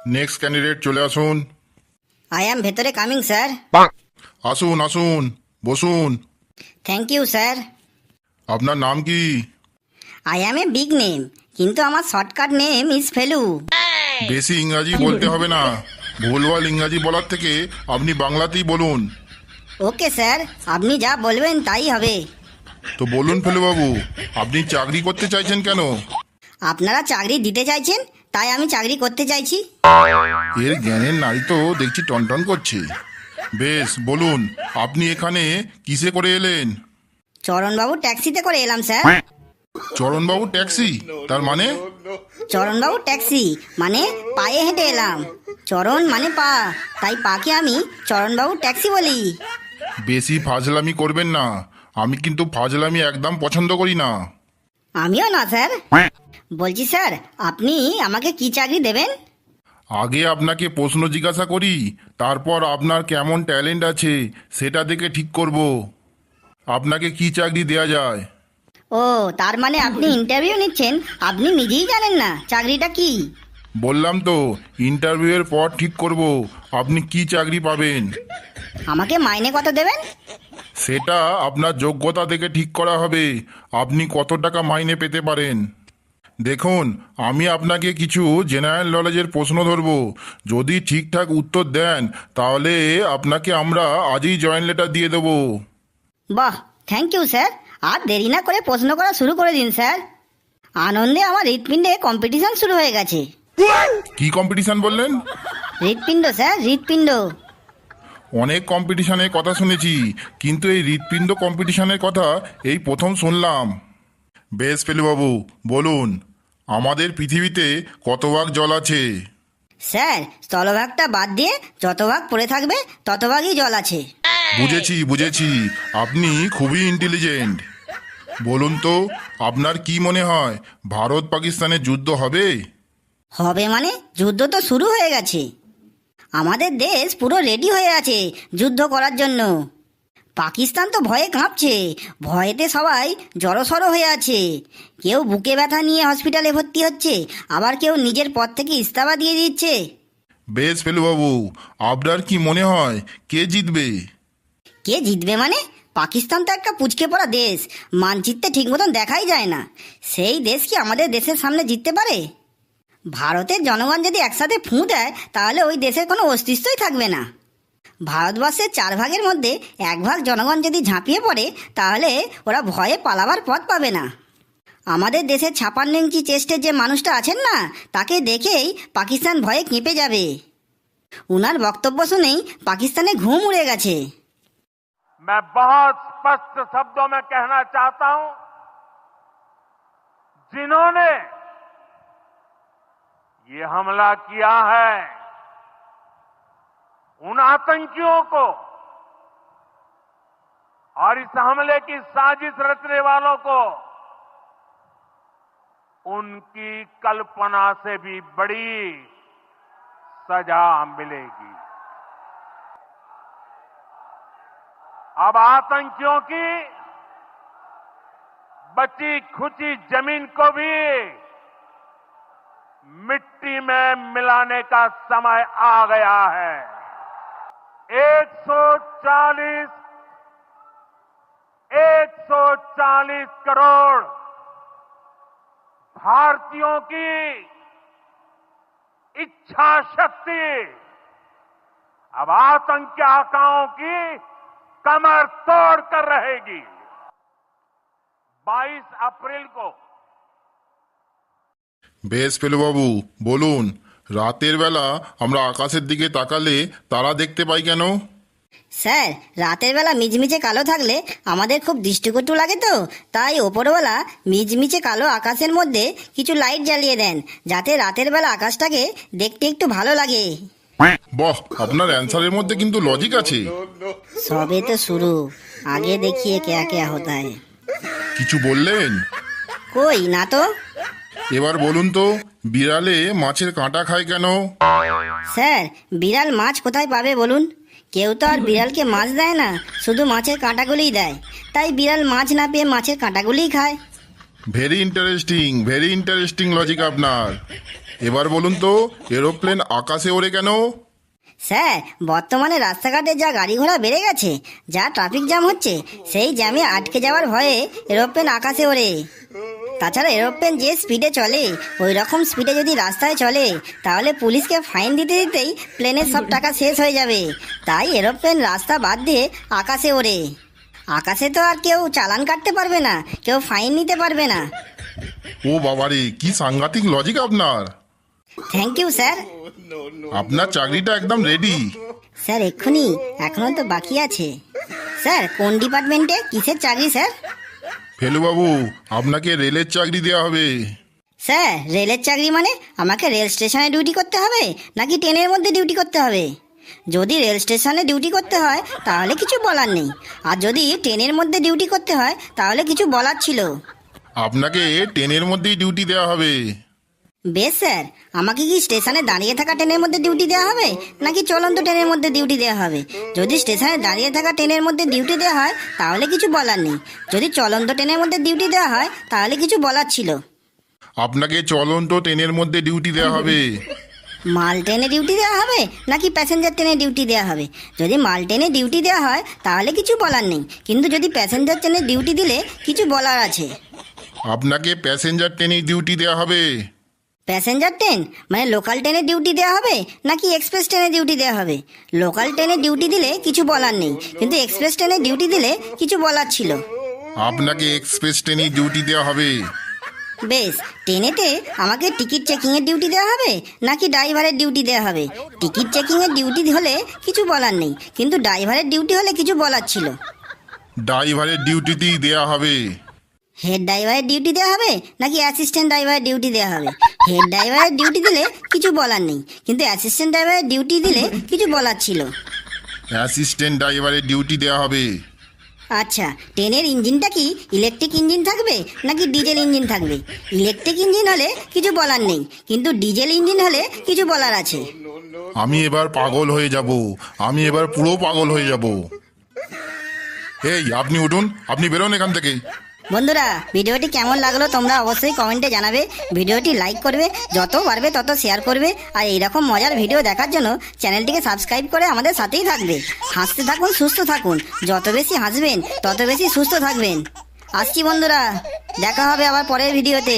Next candidate চলে আসুন। I am ভেতরে কামিং স্যার। আসুন আসুন, বসুন। Thank you sir. আপনার নাম কি? I am a big name, কিন্তু আমার শর্টকাট নেম ইজ ফেলু। বেশি ইংরাজি বলতে হবে না, ভুলভাল ইংরাজি বলার থেকে আপনি বাংলাতেই বলুন। ওকে স্যার, আপনি যা বলবেন তাই হবে। তো বলুন ফেলুবাবু, আপনি চাকরি করতে চাইছেন কেন? আপনারা চাকরি দিতে চাইছেন, তাই আমি চাকরি করতে চাইছি। এর জ্ঞানের নারী তো দেখছি টনটন করছে। বেশ, বলুন আপনি এখানে কিসে করে এলেন? চরণবাবু ট্যাক্সিতে করে এলাম স্যার। চরণবাবু ট্যাক্সি, তার মানে? চরণবাবু ট্যাক্সি মানে পায়ে হেঁটে এলাম। চরণ মানে পা, তাই পাকে আমি চরণবাবু ট্যাক্সি বলি। বেশি ফাজলামি করবেন না, আমি কিন্তু ফাজলামি একদম পছন্দ করি না। আমিও না স্যার। বলছি স্যার, আপনি আমাকে কি চাকরি দেবেন? আগে আপনাকে প্রশ্ন জিজ্ঞাসা করি, তারপর আপনার কেমন ট্যালেন্ট আছে সেটা দেখে ঠিক করব আপনাকে কি চাকরি দেয়া যায়। ও, তার মানে আপনি ইন্টারভিউ নিচ্ছেন, আপনি নিজেই জানেন না চাকরিটা কি? বললাম তো, ইন্টারভিউয়ের পর ঠিক করব আপনি কি চাকরি পাবেন। আমাকে মাইনে কত দেবেন? সেটা আপনার যোগ্যতা দেখে ঠিক করা হবে আপনি কত টাকা মাইনে পেতে পারেন। দেখুন, আমি আপনাকে কিছু জেনারেল নলেজের প্রশ্ন ধরব, যদি ঠিকঠাক উত্তর দেন তাহলে আপনাকে আমরা আজই জয়েন লেটার দিয়ে দেবো। বাহ, থ্যাংক ইউ স্যার। আর দেরি না করে প্রশ্ন করা শুরু করে দিন স্যার। আনন্দে আমার হৃৎপিণ্ডে কম্পিটিশন শুরু হয়ে গেছে। কি কম্পিটিশন বললেন? হৃৎপিণ্ড স্যার, হৃৎপিণ্ড। অনেক কম্পিটিশনের কথা শুনেছি, কিন্তু এই হৃৎপিণ্ড কম্পিটিশনের কথা এই প্রথম শুনলাম। বেশ ফেলুবাবু, বলুন আমাদের পৃথিবীতে কত ভাগ জল আছে? স্যার, স্থলভাগটা বাদ দিয়ে যত ভাগ পড়ে থাকবে তত ভাগই জল আছে। বুঝেছি বুঝেছি, আপনি খুবই ইন্টেলিজেন্ট। বলুন তো, আপনার কি মনে হয় ভারত পাকিস্তানের যুদ্ধ হবে? হবে মানে? যুদ্ধ তো শুরু হয়ে গেছে। আমাদের দেশ পুরো রেডি হয়ে আছে যুদ্ধ করার জন্য। পাকিস্তান তো ভয়ে কাঁপছে, ভয়েতে সবাই জড়সড় হয়ে আছে। কেউ বুকে ব্যথা নিয়ে হসপিটালে ভর্তি হচ্ছে, আবার কেউ নিজের পদ থেকে ইস্তফা দিয়ে দিচ্ছে। বেশ ফেলুবাবু, আপনার কি মনে হয় কে জিতবে? কে জিতবে মানে? পাকিস্তান তো একটা পুচকে পড়া দেশ, মানচিত্রে ঠিক মতন দেখাই যায় না। সেই দেশ কি আমাদের দেশের সামনে জিততে পারে? ভারতের জনগণ যদি একসাথে ফুঁ দেয় তাহলে ওই দেশের কোনো অস্তিত্বই থাকবে না। ভারতবর্ষের 4 ভাগের মধ্যে 1 ভাগ জনগণ যদি ঝাঁপিয়ে পড়ে তাহলে ওরা ভয়ে পালাবার পথ পাবে না। আমাদের দেশের 56 ইঞ্চি চেস্টের যে মানুষটা আছেন না, তাকে দেখেই পাকিস্তান ভয়ে কেঁপে যাবে। উনার বক্তব্য শুনেই পাকিস্তানে ঘুম উড়ে গেছে। मैं बहुत स्पष्ट शब्दों में कहना चाहता हूं, जिन्होंने ये हमला किया है उन आतंकियों को और इस हमले की साजिश रचने वालों को उनकी कल्पना से भी बड़ी सजा मिलेगी। अब आतंकियों की बची खुची जमीन को भी मिट्टी में मिलाने का समय आ गया है। 140 करोड़ भारतीयों की इच्छा शक्ति अब आतंकी आकाओं की कमर तोड़ कर रहेगी। 22 अप्रैल को। বেশ ফেলুবাবু, বলুন রাতের বেলা আমরা আকাশের দিকে তাকালে তারা দেখতে পাই কেন? স্যার, রাতের বেলা মিজমিচে কালো থাকলে আমাদের খুব দৃষ্টিকটু লাগে, তো তাই ওপরওয়ালা মিজমিচে কালো আকাশের মধ্যে কিছু লাইট জ্বালিয়ে দেন, যাতে রাতের বেলা আকাশটাকে দেখতে একটু ভালো লাগে। বাহ, আপনার অ্যান্সারের মধ্যে কিন্তু লজিক আছে। সবে তো শুরু, আগে দেখিয়ে কেয়া কেয়া হতা হ্যায়। কিছু বললেন? কই না তো। এবার বলুন তো, বিড়ালে মাছের কাঁটা খায় কেন? স্যার, বিড়াল মাছ কোথায় পাবে বলুন? কেউ তো আর বিড়ালকে মাছ দেয় না, শুধু মাছের কাঁটাগুলিই দেয়। তাই বিড়াল মাছ না পেয়ে মাছের কাঁটাগুলিই খায়। ভেরি ইন্টারেস্টিং লজিক আপনার। এবার বলুন তো এরোপ্লেন আকাশে ওড়ে কেন? স্যার, বর্তমানে রাস্তাঘাটে যা গাড়ি ঘোড়া বেড়ে গেছে, যা ট্রাফিক জ্যাম হচ্ছে, সেই জ্যামে আটকে যাওয়ার ভয়ে এরোপ্লেন আকাশে ওড়ে। তাছাড়া এরোপ্লেন যে স্পিডে চলে, ওই রকম স্পিডে যদি রাস্তায় চলে, তাহলে পুলিশকে ফাইন দিতে দিতেই প্লেনের সব টাকা শেষ হয়ে যাবে। তাই এরোপ্লেন রাস্তা বাদ দিয়ে আকাশে ওড়ে। আকাশে তো আর কেউ চালান কাটতে পারবে না, কেউ ফাইন নিতে পারবে না। ও বাবারে, কি সাংঘাতিক লজিক আপনার! Thank you sir. আপনার চাকরিটা একদম রেডি। স্যার এক্ষুনি, এখনো তো বাকি আছে। স্যার কোন ডিপার্টমেন্টে, কিসের চাকরি স্যার? ফেলুবাবু, আপনাকে রেলের চাকরি দেওয়া হবে। স্যার রেলের চাকরি মানে আমাকে রেল স্টেশনে ডিউটি করতে হবে নাকি ট্রেনের মধ্যে ডিউটি করতে হবে? যদি রেল স্টেশনে ডিউটি করতে হয় তাহলে কিছু বলার নেই, আর যদি ট্রেনের মধ্যে ডিউটি করতে হয় তাহলে কিছু বলার ছিল। আপনাকে ট্রেনের মধ্যেই ডিউটি দেওয়া হবে। বেশ স্যার, আমাকে কি স্টেশনে দাঁড়িয়ে থাকা ট্রেনের মধ্যে ডিউটি দেওয়া হবে নাকি চলন্ত ট্রেনের মধ্যে ডিউটি দেওয়া হবে? যদি স্টেশনে দাঁড়িয়ে থাকা ট্রেনের মধ্যে ডিউটি দেওয়া হয় তাহলে কিছু বলার নেই, যদি চলন্ত ট্রেনের মধ্যে ডিউটি দেওয়া হয় তাহলে কিছু বলার ছিল। আপনাকে চলন্ত ট্রেনের মধ্যে ডিউটি দেওয়া হবে। মাল ট্রেনে ডিউটি দেওয়া হবে নাকি প্যাসেঞ্জার ট্রেনে ডিউটি দেওয়া হবে? যদি মাল ট্রেনে ডিউটি দেওয়া হয় তাহলে কিছু বলার নেই, কিন্তু যদি প্যাসেঞ্জার ট্রেনে ডিউটি দিলে কিছু বলার আছে। আপনাকে প্যাসেঞ্জার ট্রেনে ডিউটি দেওয়া হবে। প্যাসেঞ্জার ট্রেন মানে লোকাল ট্রেনে ডিউটি দেওয়া হবে নাকি এক্সপ্রেস ট্রেনে ডিউটি দেওয়া হবে? লোকাল ট্রেনে ডিউটি দিলে কিছু বলার নেই, কিন্তু এক্সপ্রেস ট্রেনে ডিউটি দিলে কিছু বলার ছিল। আপনাকে এক্সপ্রেস ট্রেনে ডিউটি দেওয়া হবে। বেশ, ট্রেনেতে আমাকে টিকিট চেকিংয়ের ডিউটি দেওয়া হবে নাকি ড্রাইভারের ডিউটি দেওয়া হবে? টিকিট চেকিংয়ের ডিউটি হলে কিছু বলার নেই, কিন্তু ড্রাইভারের ডিউটি হলে কিছু বলার ছিল। ড্রাইভারের ডিউটিতেই দেওয়া হবে। হেড ড্রাইভারের ডিউটি দেওয়া হবে নাকি অ্যাসিস্ট্যান্ট ড্রাইভারের ডিউটি দেওয়া হবে? হেড ড্রাইভারের ডিউটি দিলে কিছু বলার নেই, কিন্তু অ্যাসিস্ট্যান্ট ড্রাইভারের ডিউটি দিলে কিছু বলার ছিল। অ্যাসিস্ট্যান্ট ড্রাইভারের ডিউটি দেওয়া হবে। আচ্ছা, ট্রেনের ইঞ্জিনটা কি ইলেকট্রিক ইঞ্জিন থাকবে নাকি ডিজেল ইঞ্জিন থাকবে? ইলেকট্রিক ইঞ্জিন হলে কিছু বলার নেই, কিন্তু ডিজেল ইঞ্জিন হলে কিছু বলার আছে। আমি এবার পাগল হয়ে যাব, আমি এবার পুরো পাগল হয়ে যাব। এই আপনি উঠুন, আপনি বেরোন এখান থেকে। বন্ধুরা, ভিডিওটি কেমন লাগলো তোমরা অবশ্যই কমেন্টে জানাবে। ভিডিওটি লাইক করবে, যত পারবে তত শেয়ার করবে, আর এইরকম মজার ভিডিও দেখার জন্য চ্যানেলটিকে সাবস্ক্রাইব করে আমাদের সাথেই থাকবে। হাসতে থাকুন, সুস্থ থাকুন, যত বেশি হাসবেন তত বেশি সুস্থ থাকবেন। আসছি বন্ধুরা, দেখা হবে আবার পরের ভিডিওতে।